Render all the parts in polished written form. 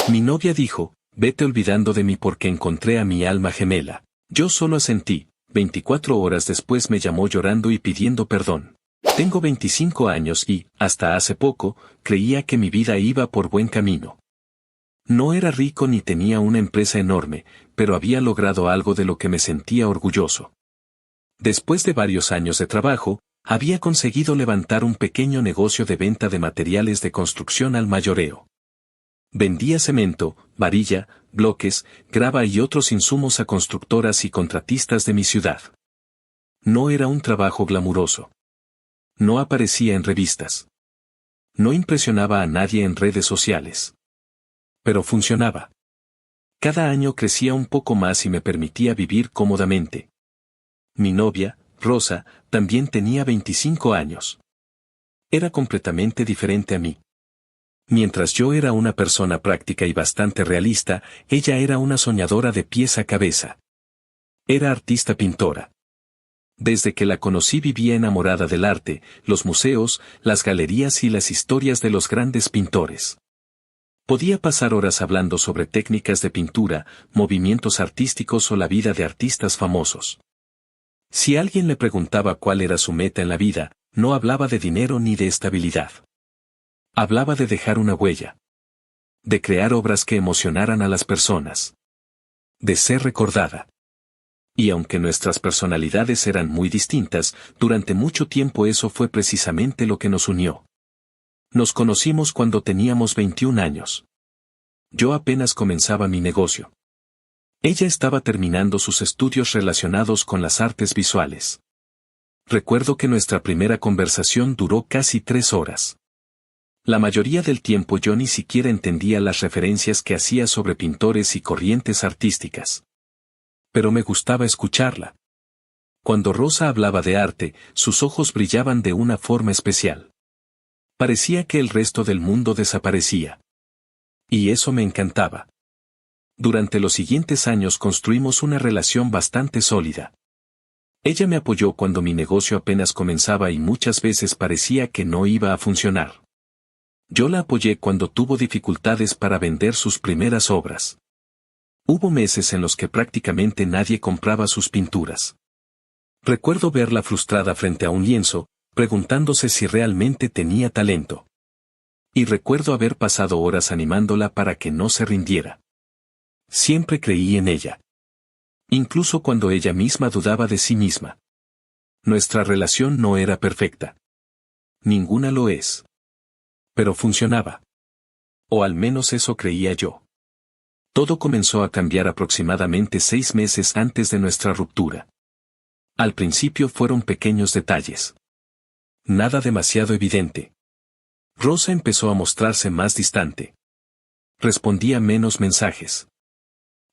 Mi novia dijo, vete olvidando de mí porque encontré a mi alma gemela. Yo solo asentí. 24 horas después me llamó llorando y pidiendo perdón. Tengo 25 años y, hasta hace poco, creía que mi vida iba por buen camino. No era rico ni tenía una empresa enorme, pero había logrado algo de lo que me sentía orgulloso. Después de varios años de trabajo, había conseguido levantar un pequeño negocio de venta de materiales de construcción al mayoreo. Vendía cemento, varilla, bloques, grava y otros insumos a constructoras y contratistas de mi ciudad. No era un trabajo glamuroso. No aparecía en revistas. No impresionaba a nadie en redes sociales. Pero funcionaba. Cada año crecía un poco más y me permitía vivir cómodamente. Mi novia, Rosa, también tenía 25 años. Era completamente diferente a mí. Mientras yo era una persona práctica y bastante realista, ella era una soñadora de pies a cabeza. Era artista pintora. Desde que la conocí vivía enamorada del arte, los museos, las galerías y las historias de los grandes pintores. Podía pasar horas hablando sobre técnicas de pintura, movimientos artísticos o la vida de artistas famosos. Si alguien le preguntaba cuál era su meta en la vida, no hablaba de dinero ni de estabilidad. Hablaba de dejar una huella. De crear obras que emocionaran a las personas. De ser recordada. Y aunque nuestras personalidades eran muy distintas, durante mucho tiempo eso fue precisamente lo que nos unió. Nos conocimos cuando teníamos 21 años. Yo apenas comenzaba mi negocio. Ella estaba terminando sus estudios relacionados con las artes visuales. Recuerdo que nuestra primera conversación duró casi 3 horas. La mayoría del tiempo yo ni siquiera entendía las referencias que hacía sobre pintores y corrientes artísticas. Pero me gustaba escucharla. Cuando Rosa hablaba de arte, sus ojos brillaban de una forma especial. Parecía que el resto del mundo desaparecía. Y eso me encantaba. Durante los siguientes años construimos una relación bastante sólida. Ella me apoyó cuando mi negocio apenas comenzaba y muchas veces parecía que no iba a funcionar. Yo la apoyé cuando tuvo dificultades para vender sus primeras obras. Hubo meses en los que prácticamente nadie compraba sus pinturas. Recuerdo verla frustrada frente a un lienzo, preguntándose si realmente tenía talento. Y recuerdo haber pasado horas animándola para que no se rindiera. Siempre creí en ella. Incluso cuando ella misma dudaba de sí misma. Nuestra relación no era perfecta. Ninguna lo es. Pero funcionaba. O al menos eso creía yo. Todo comenzó a cambiar aproximadamente 6 meses antes de nuestra ruptura. Al principio fueron pequeños detalles. Nada demasiado evidente. Rosa empezó a mostrarse más distante. Respondía menos mensajes.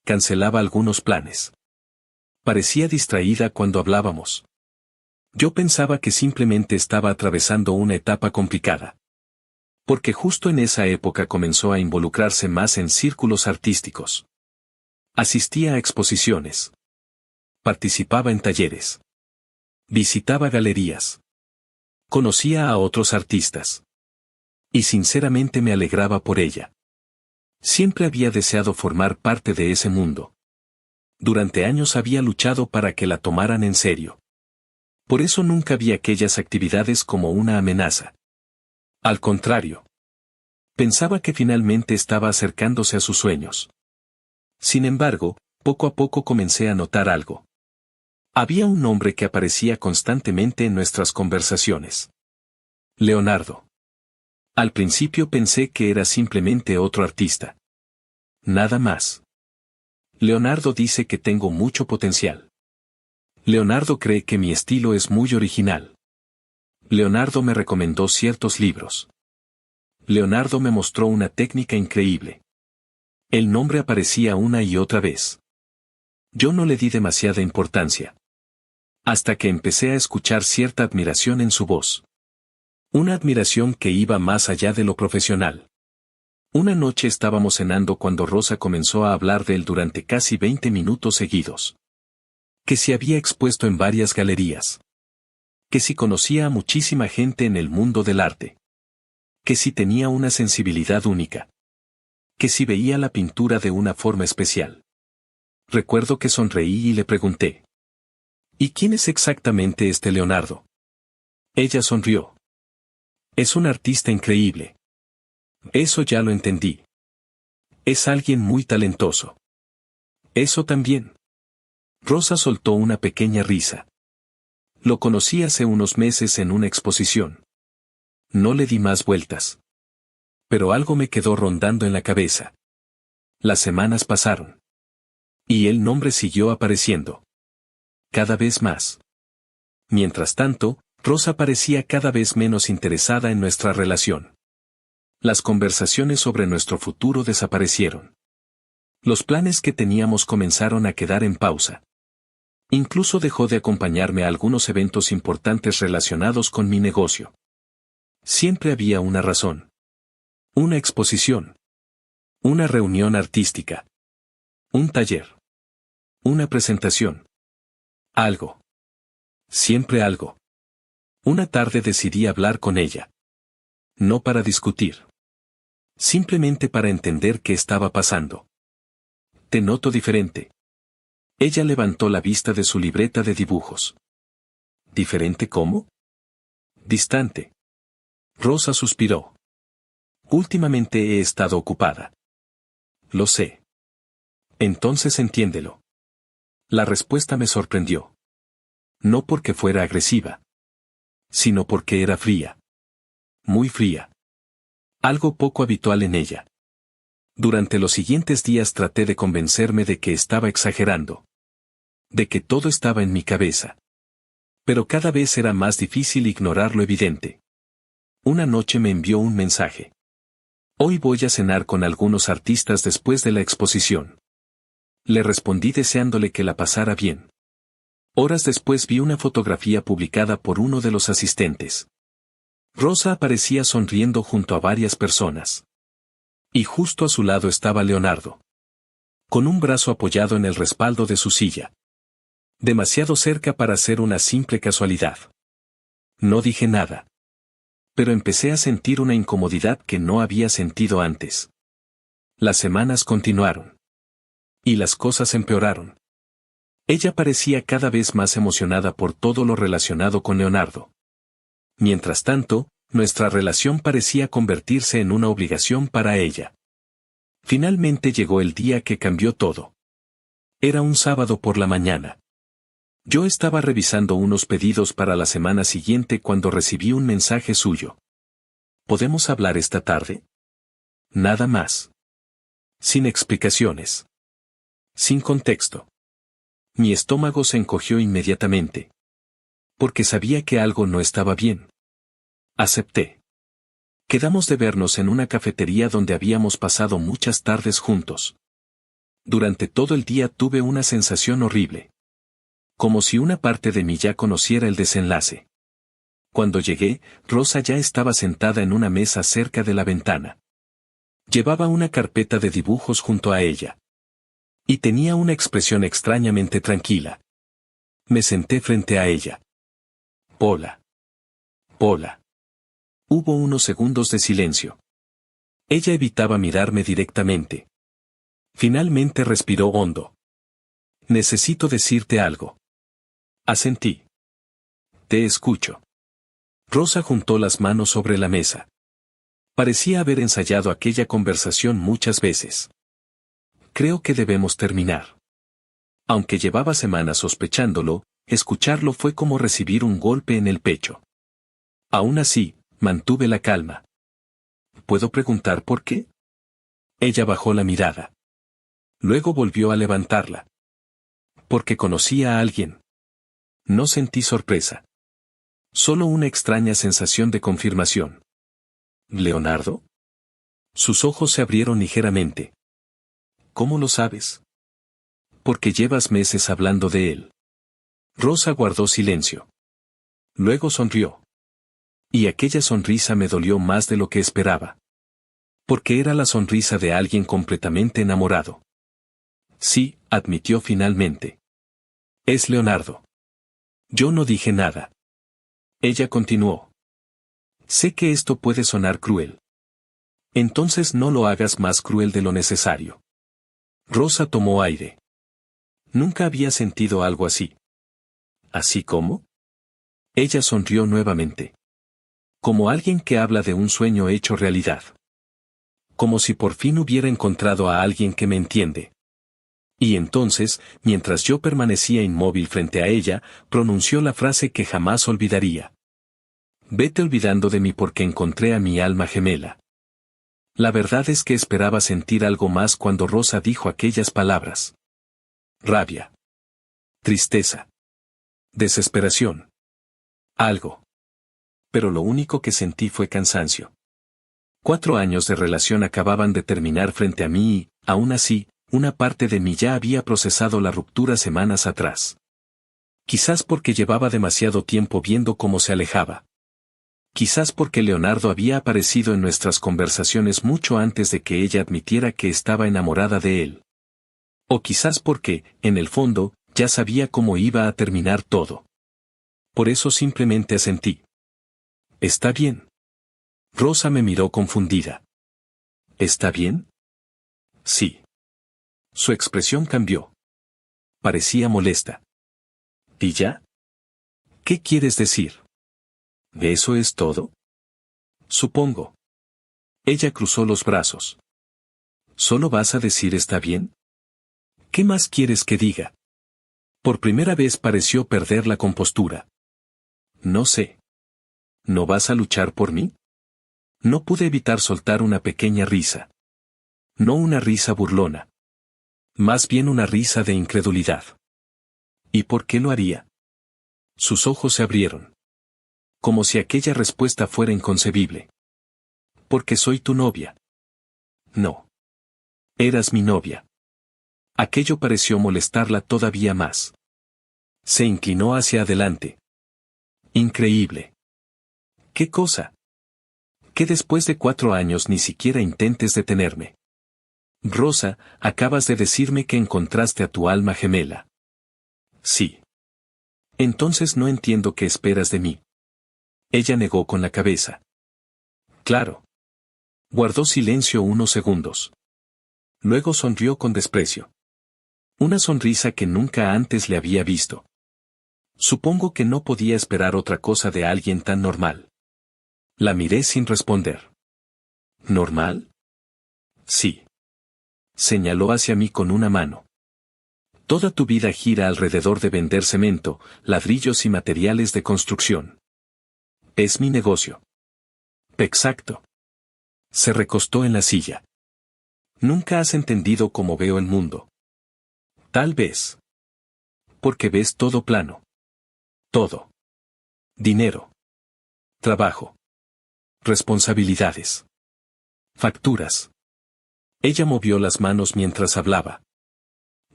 Cancelaba algunos planes. Parecía distraída cuando hablábamos. Yo pensaba que simplemente estaba atravesando una etapa complicada. Porque justo en esa época comenzó a involucrarse más en círculos artísticos. Asistía a exposiciones. Participaba en talleres. Visitaba galerías. Conocía a otros artistas. Y sinceramente me alegraba por ella. Siempre había deseado formar parte de ese mundo. Durante años había luchado para que la tomaran en serio. Por eso nunca vi aquellas actividades como una amenaza. Al contrario. Pensaba que finalmente estaba acercándose a sus sueños. Sin embargo, poco a poco comencé a notar algo. Había un nombre que aparecía constantemente en nuestras conversaciones. Leonardo. Al principio pensé que era simplemente otro artista. Nada más. Leonardo dice que tengo mucho potencial. Leonardo cree que mi estilo es muy original. Leonardo me recomendó ciertos libros. Leonardo me mostró una técnica increíble. El nombre aparecía una y otra vez. Yo no le di demasiada importancia. Hasta que empecé a escuchar cierta admiración en su voz. Una admiración que iba más allá de lo profesional. Una noche estábamos cenando cuando Rosa comenzó a hablar de él durante casi 20 minutos seguidos. Que se había expuesto en varias galerías. Que si conocía a muchísima gente en el mundo del arte. Que si tenía una sensibilidad única. que si veía la pintura de una forma especial. Recuerdo que sonreí y le pregunté: ¿y quién es exactamente este Leonardo? Ella sonrió. Es un artista increíble. Eso ya lo entendí. Es alguien muy talentoso. Eso también. Rosa soltó una pequeña risa. Lo conocí hace unos meses en una exposición. No le di más vueltas. Pero algo me quedó rondando en la cabeza. Las semanas pasaron. Y el nombre siguió apareciendo. Cada vez más. Mientras tanto, Rosa parecía cada vez menos interesada en nuestra relación. Las conversaciones sobre nuestro futuro desaparecieron. Los planes que teníamos comenzaron a quedar en pausa. Incluso dejó de acompañarme a algunos eventos importantes relacionados con mi negocio. Siempre había una razón. Una exposición. Una reunión artística. Un taller. Una presentación. Algo. Siempre algo. Una tarde decidí hablar con ella. No para discutir. Simplemente para entender qué estaba pasando. Te noto diferente. Ella levantó la vista de su libreta de dibujos. ¿Diferente cómo? Distante. Rosa suspiró. Últimamente he estado ocupada. Lo sé. Entonces entiéndelo. La respuesta me sorprendió. No porque fuera agresiva, sino porque era fría. Muy fría. Algo poco habitual en ella. Durante los siguientes días traté de convencerme de que estaba exagerando. De que todo estaba en mi cabeza. Pero cada vez era más difícil ignorar lo evidente. Una noche me envió un mensaje. Hoy voy a cenar con algunos artistas después de la exposición. Le respondí deseándole que la pasara bien. Horas después vi una fotografía publicada por uno de los asistentes. Rosa aparecía sonriendo junto a varias personas. Y justo a su lado estaba Leonardo. Con un brazo apoyado en el respaldo de su silla. Demasiado cerca para ser una simple casualidad. No dije nada. Pero empecé a sentir una incomodidad que no había sentido antes. Las semanas continuaron. Y las cosas empeoraron. Ella parecía cada vez más emocionada por todo lo relacionado con Leonardo. Mientras tanto, nuestra relación parecía convertirse en una obligación para ella. Finalmente llegó el día que cambió todo. Era un sábado por la mañana. Yo estaba revisando unos pedidos para la semana siguiente cuando recibí un mensaje suyo. ¿Podemos hablar esta tarde? Nada más. Sin explicaciones. Sin contexto. Mi estómago se encogió inmediatamente. Porque sabía que algo no estaba bien. Acepté. Quedamos de vernos en una cafetería donde habíamos pasado muchas tardes juntos. Durante todo el día tuve una sensación horrible. Como si una parte de mí ya conociera el desenlace. Cuando llegué, Rosa ya estaba sentada en una mesa cerca de la ventana. Llevaba una carpeta de dibujos junto a ella. Y tenía una expresión extrañamente tranquila. Me senté frente a ella. Pola. Pola. Hubo unos segundos de silencio. Ella evitaba mirarme directamente. Finalmente respiró hondo. Necesito decirte algo. Asentí. Te escucho. Rosa juntó las manos sobre la mesa. Parecía haber ensayado aquella conversación muchas veces. Creo que debemos terminar. Aunque llevaba semanas sospechándolo, escucharlo fue como recibir un golpe en el pecho. Aún así, mantuve la calma. ¿Puedo preguntar por qué? Ella bajó la mirada. Luego volvió a levantarla. Porque conocía a alguien. No sentí sorpresa. Solo una extraña sensación de confirmación. ¿Leonardo? Sus ojos se abrieron ligeramente. ¿Cómo lo sabes? Porque llevas meses hablando de él. Rosa guardó silencio. Luego sonrió. Y aquella sonrisa me dolió más de lo que esperaba. Porque era la sonrisa de alguien completamente enamorado. Sí, admitió finalmente. Es Leonardo. Yo no dije nada. Ella continuó. Sé que esto puede sonar cruel. Entonces no lo hagas más cruel de lo necesario. Rosa tomó aire. Nunca había sentido algo así. ¿Así como? Ella sonrió nuevamente. Como alguien que habla de un sueño hecho realidad. Como si por fin hubiera encontrado a alguien que me entiende. Y entonces, mientras yo permanecía inmóvil frente a ella, pronunció la frase que jamás olvidaría. Vete olvidando de mí porque encontré a mi alma gemela. La verdad es que esperaba sentir algo más cuando Rosa dijo aquellas palabras. Rabia. Tristeza. Desesperación. Algo. Pero lo único que sentí fue cansancio. 4 años de relación acababan de terminar frente a mí y, aún así, una parte de mí ya había procesado la ruptura semanas atrás. Quizás porque llevaba demasiado tiempo viendo cómo se alejaba. Quizás porque Leonardo había aparecido en nuestras conversaciones mucho antes de que ella admitiera que estaba enamorada de él. O quizás porque, en el fondo, ya sabía cómo iba a terminar todo. Por eso simplemente asentí. ¿Está bien? Rosa me miró confundida. ¿Está bien? Sí. Su expresión cambió. Parecía molesta. ¿Y ya? ¿Qué quieres decir? ¿Eso es todo? Supongo. Ella cruzó los brazos. ¿Solo vas a decir está bien? ¿Qué más quieres que diga? Por primera vez pareció perder la compostura. No sé. ¿No vas a luchar por mí? No pude evitar soltar una pequeña risa. No una risa burlona. Más bien una risa de incredulidad. ¿Y por qué lo haría? Sus ojos se abrieron. Como si aquella respuesta fuera inconcebible. Porque soy tu novia. No. Eras mi novia. Aquello pareció molestarla todavía más. Se inclinó hacia adelante. Increíble. ¿Qué cosa? Que después de 4 años ni siquiera intentes detenerme. Rosa, acabas de decirme que encontraste a tu alma gemela. Sí. Entonces no entiendo qué esperas de mí. Ella negó con la cabeza. Claro. Guardó silencio unos segundos. Luego sonrió con desprecio. Una sonrisa que nunca antes le había visto. Supongo que no podía esperar otra cosa de alguien tan normal. La miré sin responder. ¿Normal? Sí. Señaló hacia mí con una mano. Toda tu vida gira alrededor de vender cemento, ladrillos y materiales de construcción. Es mi negocio. Exacto. Se recostó en la silla. Nunca has entendido cómo veo el mundo. Tal vez. Porque ves todo plano. Todo. Dinero. Trabajo. Responsabilidades. Facturas. Ella movió las manos mientras hablaba.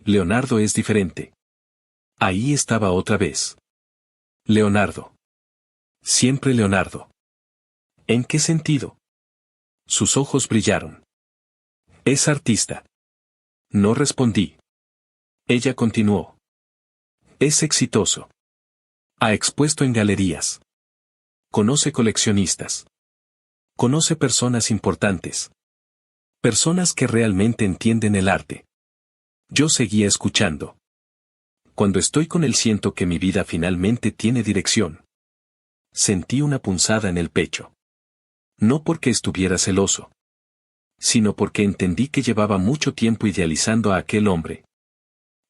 Leonardo es diferente. Ahí estaba otra vez. Leonardo. Siempre Leonardo. ¿En qué sentido? Sus ojos brillaron. Es artista. No respondí. Ella continuó. Es exitoso. Ha expuesto en galerías. Conoce coleccionistas. Conoce personas importantes. Personas que realmente entienden el arte. Yo seguía escuchando. Cuando estoy con él siento que mi vida finalmente tiene dirección. Sentí una punzada en el pecho. No porque estuviera celoso. Sino porque entendí que llevaba mucho tiempo idealizando a aquel hombre.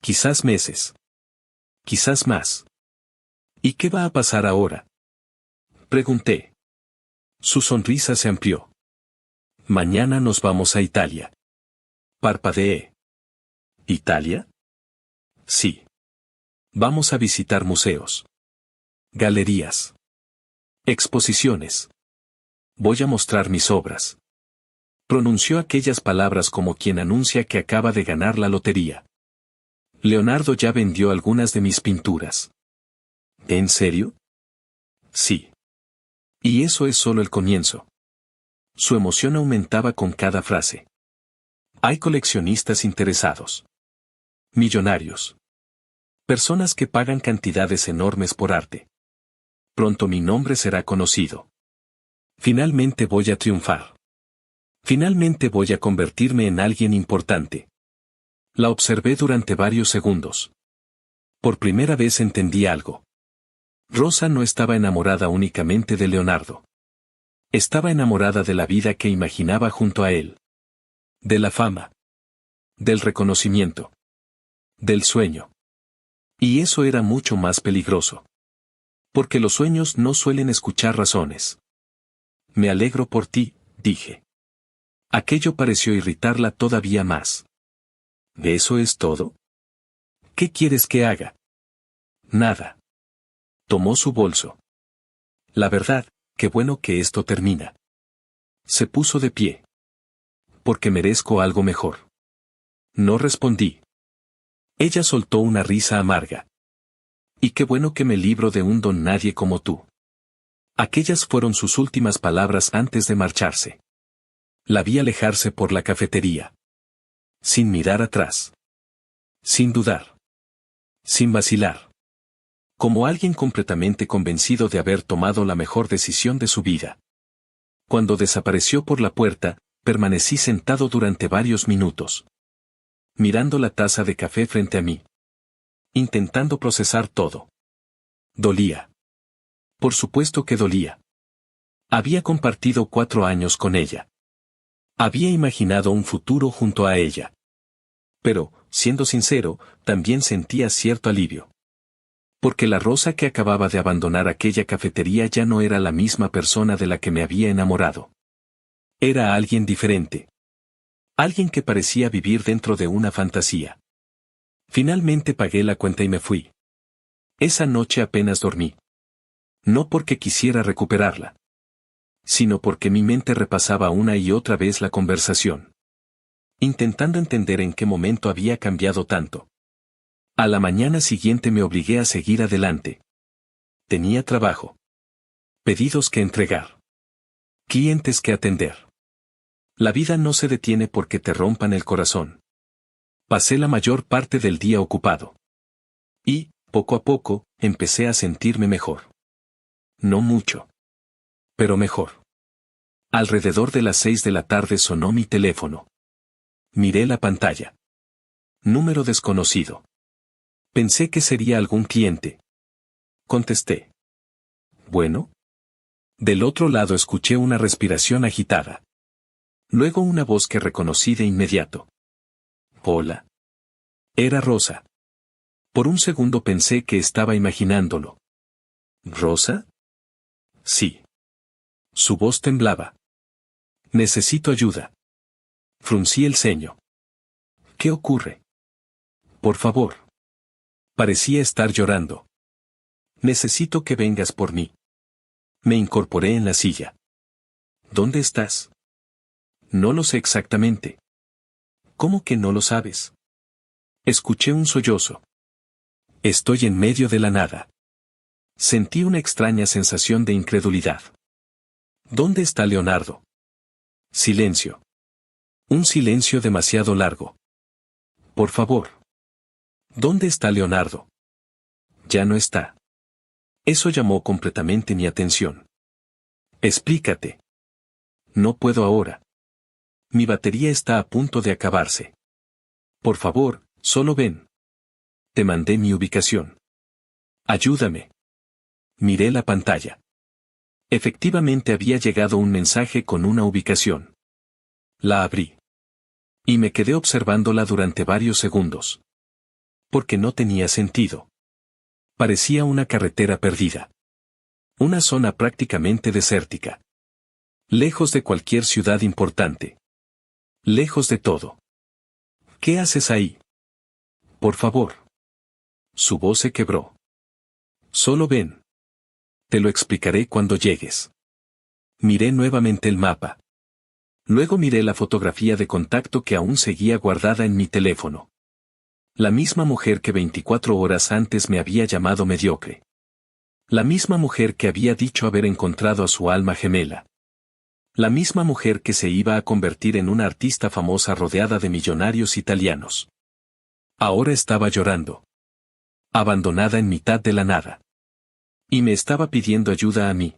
Quizás meses. Quizás más. ¿Y qué va a pasar ahora? Pregunté. Su sonrisa se amplió. Mañana nos vamos a Italia. Parpadeé. ¿Italia? Sí. Vamos a visitar museos. Galerías. Exposiciones. Voy a mostrar mis obras. Pronunció aquellas palabras como quien anuncia que acaba de ganar la lotería. Leonardo ya vendió algunas de mis pinturas. ¿En serio? Sí. Y eso es solo el comienzo. Su emoción aumentaba con cada frase. Hay coleccionistas interesados. Millonarios. Personas que pagan cantidades enormes por arte. Pronto mi nombre será conocido. Finalmente voy a triunfar. Finalmente voy a convertirme en alguien importante. La observé durante varios segundos. Por primera vez entendí algo. Rosa no estaba enamorada únicamente de Leonardo. Estaba enamorada de la vida que imaginaba junto a él. De la fama. Del reconocimiento. Del sueño. Y eso era mucho más peligroso. Porque los sueños no suelen escuchar razones. Me alegro por ti, dije. Aquello pareció irritarla todavía más. ¿Eso es todo? ¿Qué quieres que haga? Nada. Tomó su bolso. La verdad, qué bueno que esto termina. Se puso de pie. Porque merezco algo mejor. No respondí. Ella soltó una risa amarga. Y qué bueno que me libro de un don nadie como tú. Aquellas fueron sus últimas palabras antes de marcharse. La vi alejarse por la cafetería. Sin mirar atrás. Sin dudar. Sin vacilar. Como alguien completamente convencido de haber tomado la mejor decisión de su vida. Cuando desapareció por la puerta, permanecí sentado durante varios minutos. Mirando la taza de café frente a mí. Intentando procesar todo. Dolía. Por supuesto que dolía. Había compartido 4 años con ella. Había imaginado un futuro junto a ella. Pero, siendo sincero, también sentía cierto alivio. Porque la Rosa que acababa de abandonar aquella cafetería ya no era la misma persona de la que me había enamorado. Era alguien diferente. Alguien que parecía vivir dentro de una fantasía. Finalmente pagué la cuenta y me fui. Esa noche apenas dormí. No porque quisiera recuperarla. Sino porque mi mente repasaba una y otra vez la conversación. Intentando entender en qué momento había cambiado tanto. A la mañana siguiente me obligué a seguir adelante. Tenía trabajo. Pedidos que entregar. Clientes que atender. La vida no se detiene porque te rompan el corazón. Pasé la mayor parte del día ocupado. Y, poco a poco, empecé a sentirme mejor. No mucho. Pero mejor. Alrededor de las 6 de la tarde sonó mi teléfono. Miré la pantalla. Número desconocido. Pensé que sería algún cliente. Contesté. Bueno. Del otro lado escuché una respiración agitada. Luego una voz que reconocí de inmediato. Hola. Era Rosa. Por un segundo pensé que estaba imaginándolo. ¿Rosa? Sí. Su voz temblaba. Necesito ayuda. Fruncí el ceño. ¿Qué ocurre? Por favor. Parecía estar llorando. Necesito que vengas por mí. Me incorporé en la silla. ¿Dónde estás? No lo sé exactamente. ¿Cómo que no lo sabes? Escuché un sollozo. Estoy en medio de la nada. Sentí una extraña sensación de incredulidad. ¿Dónde está Leonardo? Silencio. Un silencio demasiado largo. Por favor. ¿Dónde está Leonardo? Ya no está. Eso llamó completamente mi atención. Explícate. No puedo ahora. Mi batería está a punto de acabarse. Por favor, solo ven. Te mandé mi ubicación. Ayúdame. Miré la pantalla. Efectivamente había llegado un mensaje con una ubicación. La abrí. Y me quedé observándola durante varios segundos. Porque no tenía sentido. Parecía una carretera perdida. Una zona prácticamente desértica. Lejos de cualquier ciudad importante. Lejos de todo. ¿Qué haces ahí? Por favor. Su voz se quebró. Solo ven. Te lo explicaré cuando llegues. Miré nuevamente el mapa. Luego miré la fotografía de contacto que aún seguía guardada en mi teléfono. La misma mujer que 24 horas antes me había llamado mediocre. La misma mujer que había dicho haber encontrado a su alma gemela. La misma mujer que se iba a convertir en una artista famosa rodeada de millonarios italianos. Ahora estaba llorando. Abandonada en mitad de la nada. Y me estaba pidiendo ayuda a mí.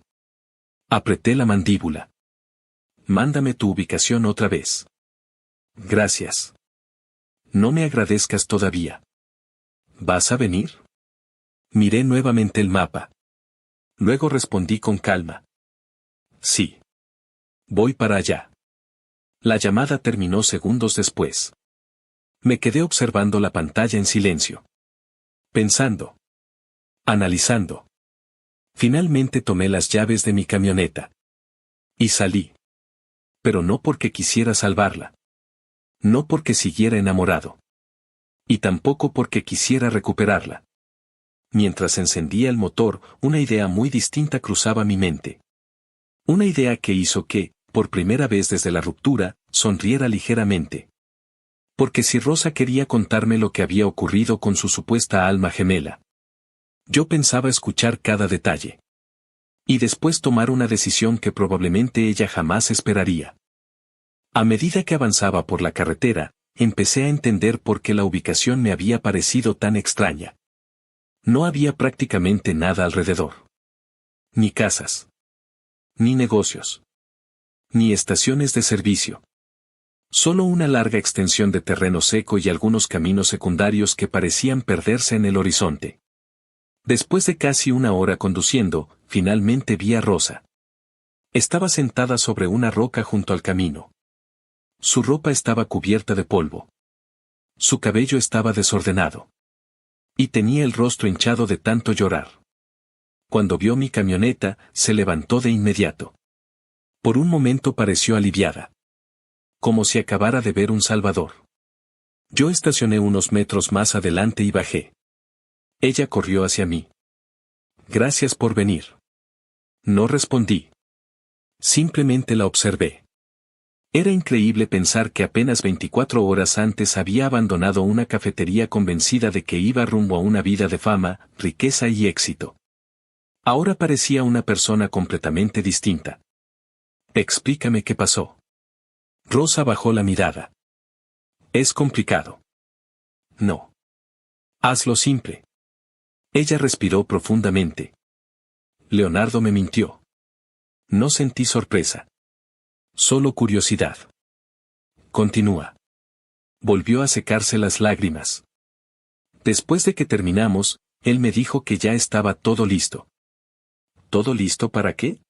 Apreté la mandíbula. Mándame tu ubicación otra vez. Gracias. No me agradezcas todavía. ¿Vas a venir? Miré nuevamente el mapa. Luego respondí con calma. Sí. Voy para allá. La llamada terminó segundos después. Me quedé observando la pantalla en silencio. Pensando. Analizando. Finalmente tomé las llaves de mi camioneta. Y salí. Pero no porque quisiera salvarla. No porque siguiera enamorado. Y tampoco porque quisiera recuperarla. Mientras encendía el motor, una idea muy distinta cruzaba mi mente. Una idea que hizo que, por primera vez desde la ruptura, sonriera ligeramente. Porque si Rosa quería contarme lo que había ocurrido con su supuesta alma gemela, yo pensaba escuchar cada detalle. Y después tomar una decisión que probablemente ella jamás esperaría. A medida que avanzaba por la carretera, empecé a entender por qué la ubicación me había parecido tan extraña. No había prácticamente nada alrededor. Ni casas. Ni negocios. Ni estaciones de servicio. Solo una larga extensión de terreno seco y algunos caminos secundarios que parecían perderse en el horizonte. Después de casi una hora conduciendo, finalmente vi a Rosa. Estaba sentada sobre una roca junto al camino. Su ropa estaba cubierta de polvo. Su cabello estaba desordenado. Y tenía el rostro hinchado de tanto llorar. Cuando vio mi camioneta, se levantó de inmediato. Por un momento pareció aliviada. Como si acabara de ver un salvador. Yo estacioné unos metros más adelante y bajé. Ella corrió hacia mí. Gracias por venir. No respondí. Simplemente la observé. Era increíble pensar que apenas 24 horas antes había abandonado una cafetería convencida de que iba rumbo a una vida de fama, riqueza y éxito. Ahora parecía una persona completamente distinta. Explícame qué pasó. Rosa bajó la mirada. Es complicado. No. Hazlo simple. Ella respiró profundamente. Leonardo me mintió. No sentí sorpresa. Solo curiosidad. Continúa. Volvió a secarse las lágrimas. Después de que terminamos, él me dijo que ya estaba todo listo. ¿Todo listo para qué?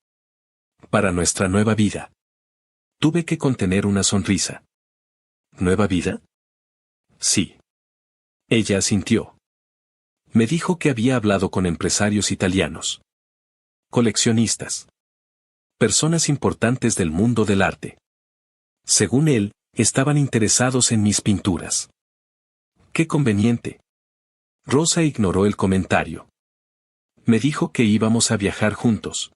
Para nuestra nueva vida. Tuve que contener una sonrisa. ¿Nueva vida? Sí. Ella asintió. Me dijo que había hablado con empresarios italianos. Coleccionistas. Personas importantes del mundo del arte. Según él, estaban interesados en mis pinturas. ¡Qué conveniente! Rosa ignoró el comentario. Me dijo que íbamos a viajar juntos.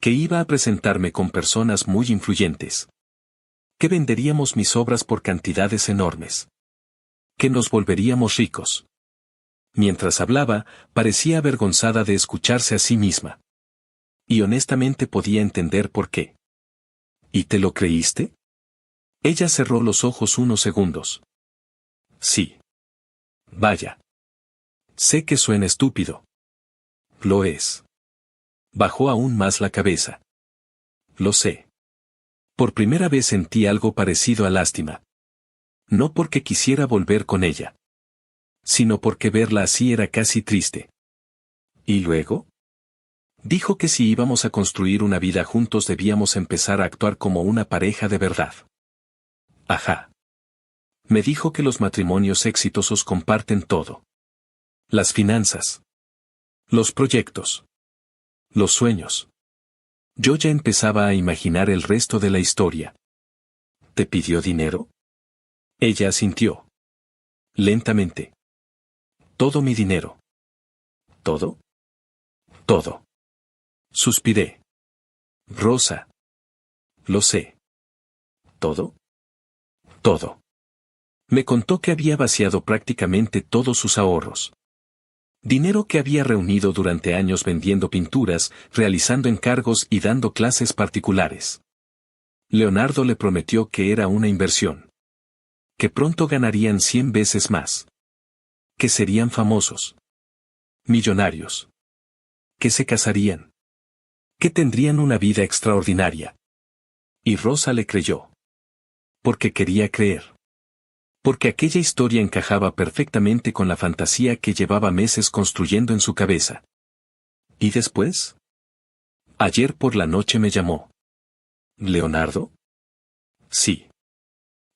Que iba a presentarme con personas muy influyentes. Que venderíamos mis obras por cantidades enormes. Que nos volveríamos ricos. Mientras hablaba, parecía avergonzada de escucharse a sí misma. Y honestamente podía entender por qué. ¿Y te lo creíste? Ella cerró los ojos unos segundos. Sí. Vaya. Sé que suena estúpido. Lo es. Bajó aún más la cabeza. Lo sé. Por primera vez sentí algo parecido a lástima. No porque quisiera volver con ella. Sino porque verla así era casi triste. ¿Y luego? Dijo que si íbamos a construir una vida juntos debíamos empezar a actuar como una pareja de verdad. Ajá. Me dijo que los matrimonios exitosos comparten todo. Las finanzas. Los proyectos. Los sueños. Yo ya empezaba a imaginar el resto de la historia. ¿Te pidió dinero? Ella asintió. Lentamente. Todo mi dinero. ¿Todo? Todo. Suspiré. Rosa. Lo sé. ¿Todo? Todo. Me contó que había vaciado prácticamente todos sus ahorros. Dinero que había reunido durante años vendiendo pinturas, realizando encargos y dando clases particulares. Leonardo le prometió que era una inversión. Que pronto ganarían 100 veces más. Que serían famosos. Millonarios. Que se casarían. Que tendrían una vida extraordinaria. Y Rosa le creyó. Porque quería creer. Porque aquella historia encajaba perfectamente con la fantasía que llevaba meses construyendo en su cabeza. ¿Y después? Ayer por la noche me llamó. ¿Leonardo? Sí.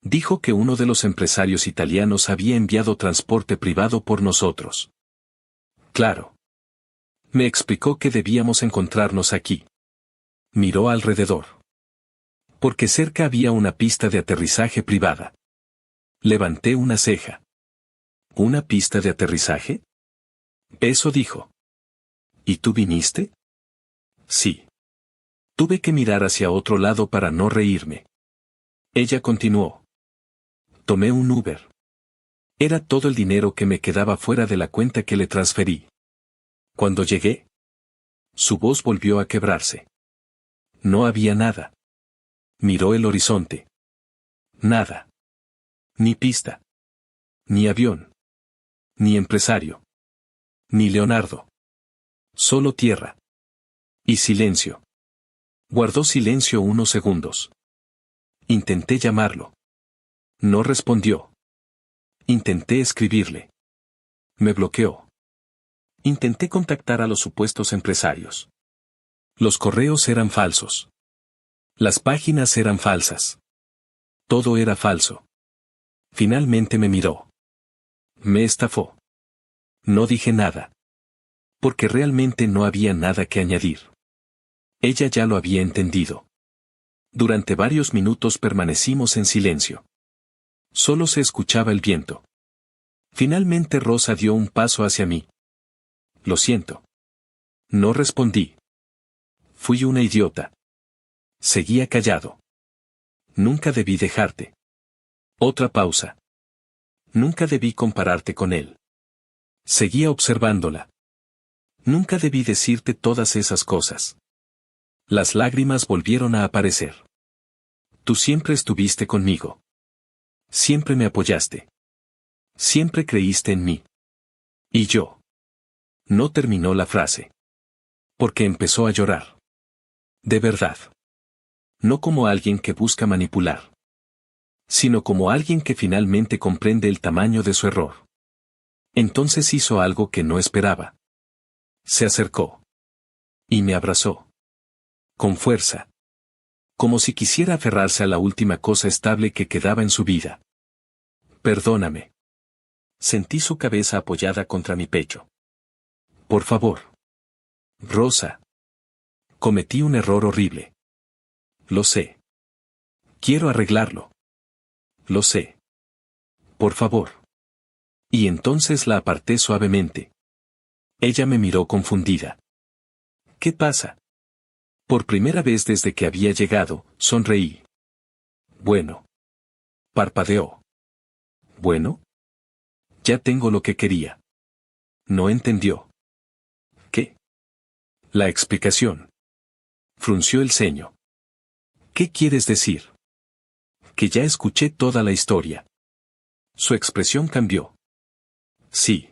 Dijo que uno de los empresarios italianos había enviado transporte privado por nosotros. Claro. Me explicó que debíamos encontrarnos aquí. Miró alrededor. Porque cerca había una pista de aterrizaje privada. Levanté una ceja. ¿Una pista de aterrizaje? Eso dijo. ¿Y tú viniste? Sí. Tuve que mirar hacia otro lado para no reírme. Ella continuó. Tomé un Uber. Era todo el dinero que me quedaba fuera de la cuenta que le transferí. Cuando llegué, su voz volvió a quebrarse. No había nada. Miró el horizonte. Nada. Ni pista. Ni avión. Ni empresario. Ni Leonardo. Solo tierra. Y silencio. Guardó silencio unos segundos. Intenté llamarlo. No respondió. Intenté escribirle. Me bloqueó. Intenté contactar a los supuestos empresarios. Los correos eran falsos. Las páginas eran falsas. Todo era falso. Finalmente me miró. Me estafó. No dije nada. Porque realmente no había nada que añadir. Ella ya lo había entendido. Durante varios minutos permanecimos en silencio. Solo se escuchaba el viento. Finalmente Rosa dio un paso hacia mí. Lo siento. No respondí. Fui una idiota. Seguía callado. Nunca debí dejarte. Otra pausa. Nunca debí compararte con él. Seguía observándola. Nunca debí decirte todas esas cosas. Las lágrimas volvieron a aparecer. Tú siempre estuviste conmigo. Siempre me apoyaste. Siempre creíste en mí. Y yo. No terminó la frase. Porque empezó a llorar. De verdad. No como alguien que busca manipular. Sino como alguien que finalmente comprende el tamaño de su error. Entonces hizo algo que no esperaba. Se acercó. Y me abrazó. Con fuerza. Como si quisiera aferrarse a la última cosa estable que quedaba en su vida. Perdóname. Sentí su cabeza apoyada contra mi pecho. Por favor. Rosa. Cometí un error horrible. Lo sé. Quiero arreglarlo. Lo sé. Por favor. Y entonces la aparté suavemente. Ella me miró confundida. ¿Qué pasa? Por primera vez desde que había llegado, sonreí. Bueno. Parpadeó. Bueno. Ya tengo lo que quería. No entendió. ¿Qué? La explicación. Frunció el ceño. ¿Qué quieres decir? Que ya escuché toda la historia. Su expresión cambió. Sí.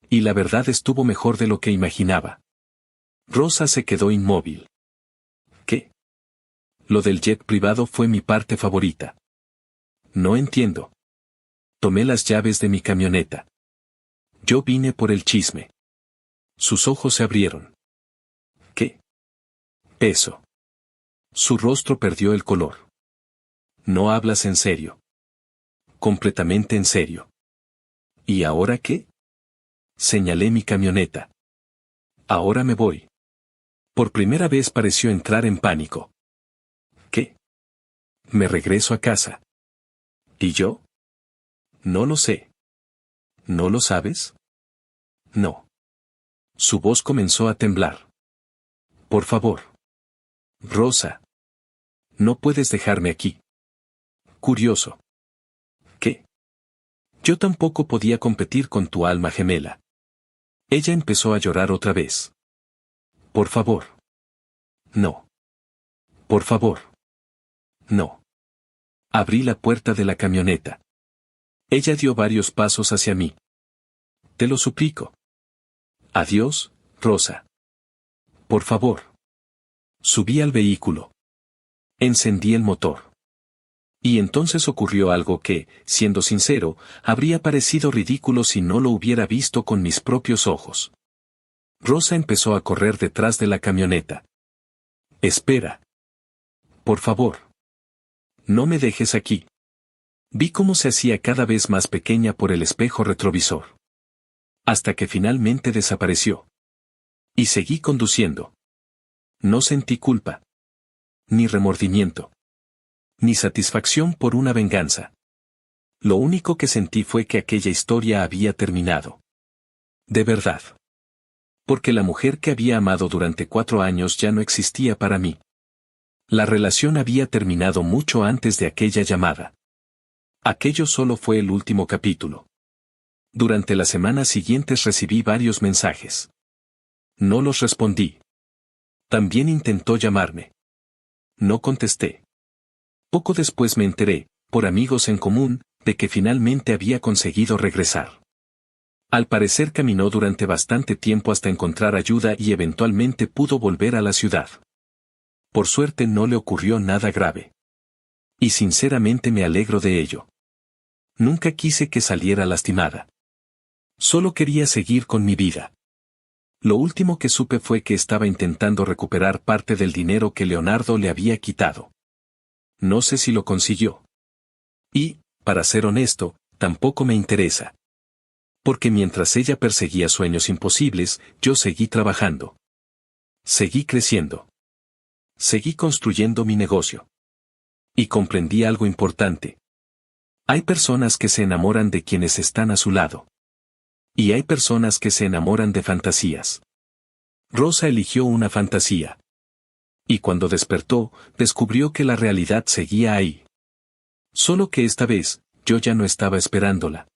Y la verdad estuvo mejor de lo que imaginaba. Rosa se quedó inmóvil. ¿Qué? Lo del jet privado fue mi parte favorita. No entiendo. Tomé las llaves de mi camioneta. Yo vine por el chisme. Sus ojos se abrieron. ¿Qué? Eso. Su rostro perdió el color. No hablas en serio. Completamente en serio. ¿Y ahora qué? Señalé mi camioneta. Ahora me voy. Por primera vez pareció entrar en pánico. ¿Qué? Me regreso a casa. ¿Y yo? No lo sé. ¿No lo sabes? No. Su voz comenzó a temblar. Por favor. Rosa. No puedes dejarme aquí. Curioso. ¿Qué? Yo tampoco podía competir con tu alma gemela. Ella empezó a llorar otra vez. Por favor. No. Por favor. No. Abrí la puerta de la camioneta. Ella dio varios pasos hacia mí. Te lo suplico. Adiós, Rosa. Por favor. Subí al vehículo. Encendí el motor. Y entonces ocurrió algo que, siendo sincero, habría parecido ridículo si no lo hubiera visto con mis propios ojos. Rosa empezó a correr detrás de la camioneta. Espera. Por favor. No me dejes aquí. Vi cómo se hacía cada vez más pequeña por el espejo retrovisor. Hasta que finalmente desapareció. Y seguí conduciendo. No sentí culpa. Ni remordimiento. Ni satisfacción por una venganza. Lo único que sentí fue que aquella historia había terminado. De verdad. Porque la mujer que había amado durante 4 años ya no existía para mí. La relación había terminado mucho antes de aquella llamada. Aquello solo fue el último capítulo. Durante las semanas siguientes recibí varios mensajes. No los respondí. También intentó llamarme. No contesté. Poco después me enteré, por amigos en común, de que finalmente había conseguido regresar. Al parecer caminó durante bastante tiempo hasta encontrar ayuda y eventualmente pudo volver a la ciudad. Por suerte no le ocurrió nada grave. Y sinceramente me alegro de ello. Nunca quise que saliera lastimada. Solo quería seguir con mi vida. Lo último que supe fue que estaba intentando recuperar parte del dinero que Leonardo le había quitado. No sé si lo consiguió. Y, para ser honesto, tampoco me interesa. Porque mientras ella perseguía sueños imposibles, yo seguí trabajando. Seguí creciendo. Seguí construyendo mi negocio. Y comprendí algo importante. Hay personas que se enamoran de quienes están a su lado. Y hay personas que se enamoran de fantasías. Rosa eligió una fantasía. Y cuando despertó, descubrió que la realidad seguía ahí. Solo que esta vez, yo ya no estaba esperándola.